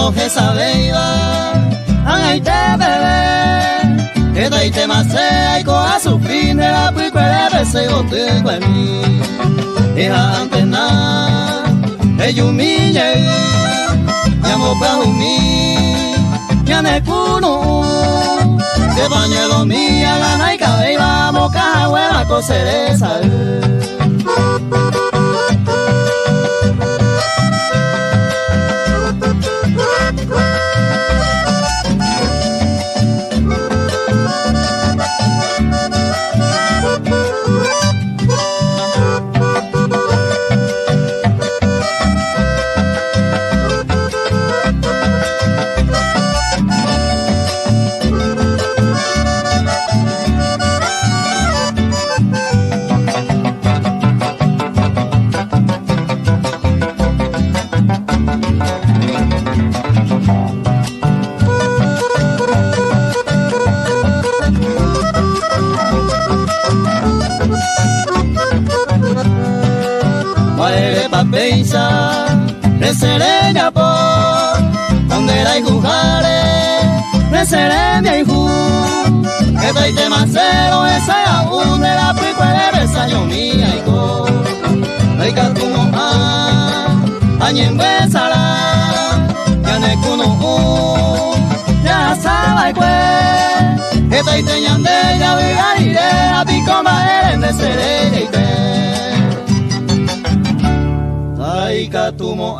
no que sabeiba ay te bebé que dai te mase ay ko a sufrir de la picuela se bote con mí deja antena eyumille llamo pa umi ya ne kuno que bañelo mía la nai cabeiba moca hueva cocereza Beisa, de sereña por donde la jujare, de sereña y ju, que te te macero esa aún de la picuela besa yo mía y go, ay que tú no añen besala, ya ne kuno ya sabe que te te ñande ya vigarire a pico maere de sereña y te. Ay, Katumo,